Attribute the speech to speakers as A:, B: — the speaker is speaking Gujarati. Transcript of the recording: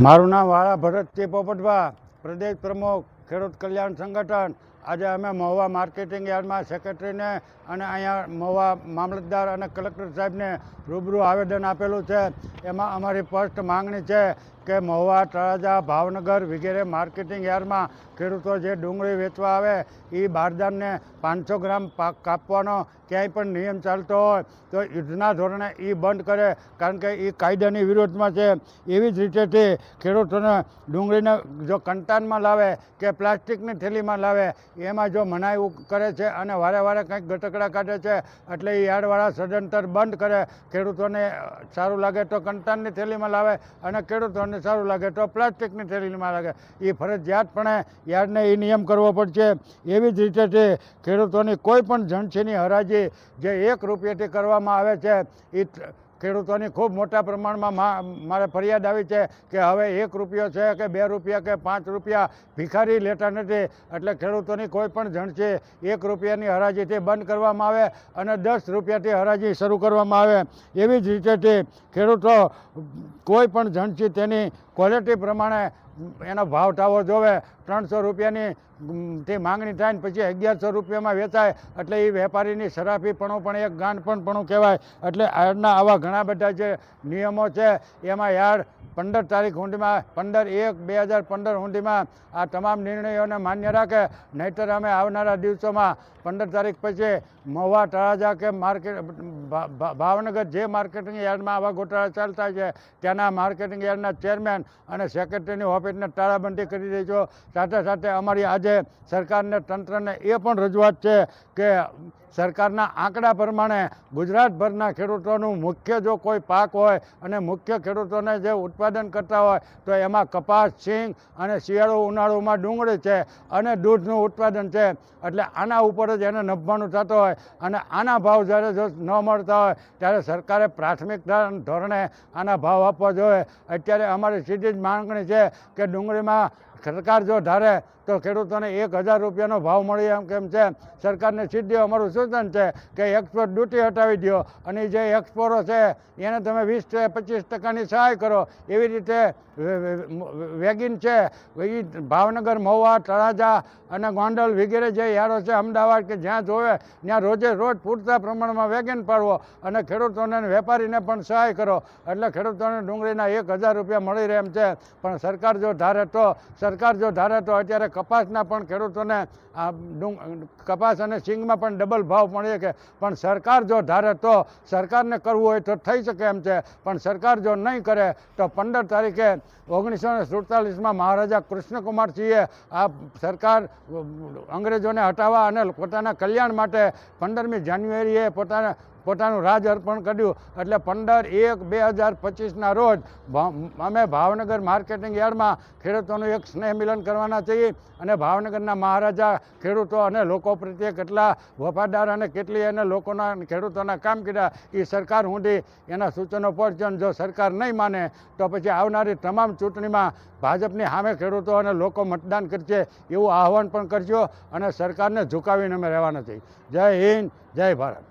A: મારું નામ વાળા ભરતજી પોપટભા, પ્રદેશ પ્રમુખ ખેડૂત કલ્યાણ સંગઠન. આજે અમે મહુવા માર્કેટિંગ યાર્ડમાં સેક્રેટરીને અને અહીંયા મહુવા મામલતદાર અને કલેક્ટર સાહેબને રૂબરૂ આવેદન આપેલું છે. એમાં અમારી સ્પષ્ટ માંગણી છે કે મહુવા, તળાજા, ભાવનગર વગેરે માર્કેટિંગ યાર્ડમાં ખેડૂતો જે ડુંગળી વેચવા આવે એ બારદાનને 500 ગ્રામ કાપવાનો ક્યાંય પણ નિયમ ચાલતો હોય તો યુદ્ધના ધોરણે એ બંધ કરે, કારણ કે એ કાયદાની વિરોધમાં છે. એવી જ રીતે ખેડૂતોને ડુંગળીને જો કંટાનમાં લાવે કે પ્લાસ્ટિકની થેલીમાં લાવે એમાં જો મનાઈ કરે છે અને વારે વારે કંઈક ગટકડા કાઢે છે, એટલે એ યાર્ડવાળા સદંતર બંધ કરે. ખેડૂતોને સારું લાગે તો કંટાનની થેલીમાં લાવે અને ખેડૂતોને સારું લાગે તો પ્લાસ્ટિકની થેલીમાં લાગે. એ ફરજિયાતપણે યાર્ડને એ નિયમ કરવો પડશે. એવી જ રીતે ખેડૂતોની કોઈ પણ જણસીની હરાજી જે 1 રૂપિયાથી કરવામાં આવે છે એ ખેડૂતોની ખૂબ મોટા પ્રમાણમાં મારે ફરિયાદ આવી છે કે હવે 1 રૂપિયો છે કે 2 રૂપિયા કે 5 રૂપિયા ભિખારી લેતા નથી. એટલે ખેડૂતોની કોઈ પણ જણસી 1 રૂપિયાની હરાજીથી બંધ કરવામાં આવે અને 10 રૂપિયાથી હરાજી શરૂ કરવામાં આવે. એવી જ રીતે ખેડૂતો કોઈ પણ જણસી તેની ક્વોલિટી પ્રમાણે એનો ભાવ થવો જોવે. 300 રૂપિયાની થી માંગણી થાય ને પછી 1100 રૂપિયામાં વેચાય એટલે એ વેપારીની સરાફીપણું પણ એક ગાંડપણપણું કહેવાય. એટલે યાર્ડના આવા ઘણા બધા જે નિયમો છે એમાં યાર્ડ 15 તારીખ સુધીમાં 15/1/2015 સુધીમાં આ તમામ નિર્ણયોને માન્ય રાખે. નહીંતર અમે આવનારા દિવસોમાં 15 તારીખ પછી મહુવા, તળાજા કે ભાવનગર જે માર્કેટિંગ યાર્ડમાં આવા ગોટાળા ચાલતા છે ત્યાંના માર્કેટિંગ યાર્ડના ચેરમેન અને સેક્રેટરીની ઓફિસને તાળાબંધી કરી દઈશું. સાથે સાથે અમારી આજે સરકારને, તંત્રને એ પણ રજૂઆત છે કે સરકારના આંકડા પ્રમાણે ગુજરાતભરના ખેડૂતોનું મુખ્ય જો કોઈ પાક હોય અને મુખ્ય ખેડૂતોને જે ઉત્પાદન કરતા હોય તો એમાં કપાસ, સિંગ અને શિયાળુ ઉનાળુમાં ડુંગળી છે અને દૂધનું ઉત્પાદન છે. એટલે આના ઉપર જ એને નફવાનું થતો હોય અને આના ભાવ જ્યારે જો ન મળતા હોય ત્યારે સરકારે પ્રાથમિક ધોરણે આના ભાવ આપવા જોઈએ. અત્યારે અમારી સીધી જ માંગણી છે કે ડુંગળીમાં સરકાર જો ધારે તો ખેડૂતોને 1000 રૂપિયાનો ભાવ મળી એમ કેમ છે. સરકારને સીધી અમારું સૂચન છે કે એક્સપોર્ટ ડ્યુટી હટાવી દો અને જે એક્સપોર્ટો છે એને તમે 20-25% સહાય કરો. એવી રીતે વેગિન છે એ ભાવનગર, મહુવા, તળાજા અને ગોંડલ વગેરે જે યાર્ડો છે, અમદાવાદ કે જ્યાં જોવે ત્યાં રોજ પૂરતા પ્રમાણમાં વેગિન પાડવો અને ખેડૂતોને, વેપારીને પણ સહાય કરો. એટલે ખેડૂતોને ડુંગળીના 1000 રૂપિયા મળી રહે એમ છે. પણ સરકાર જો ધારે તો અત્યારે કપાસના પણ ખેડૂતોને કપાસ અને સિંગમાં પણ ડબલ ભાવ મળી શકે. પણ સરકાર જો ધારે તો સરકારને કરવું હોય તો થઈ શકે એમ છે. પણ સરકાર જો નહીં કરે તો 15 તારીખે 1947માં મહારાજા કૃષ્ણકુમારસિંહે આ સરકાર અંગ્રેજોને હટાવવા અને પોતાના કલ્યાણ માટે 15મી જાન્યુઆરીએ પોતાનું રાજ અર્પણ કર્યું. એટલે 15/1/2025ના રોજ અમે ભાવનગર માર્કેટિંગ યાર્ડમાં ખેડૂતોનું એક સ્નેહ મિલન કરવાના છીએ અને ભાવનગરના મહારાજા ખેડૂતો અને લોકો પ્રત્યે કેટલા વફાદાર અને કેટલી એને લોકોના, ખેડૂતોના કામ કર્યા એ સરકાર સુધી એના સૂચનો પહોંચશે. જો સરકાર નહીં માને તો પછી આવનારી તમામ ચૂંટણીમાં ભાજપની સામે ખેડૂતો અને લોકો મતદાન કરશે એવું આહવાન પણ કરજો અને સરકારને ઝુકાવીને અમે રહેવાના છીએ. જય હિન્દ, જય ભારત.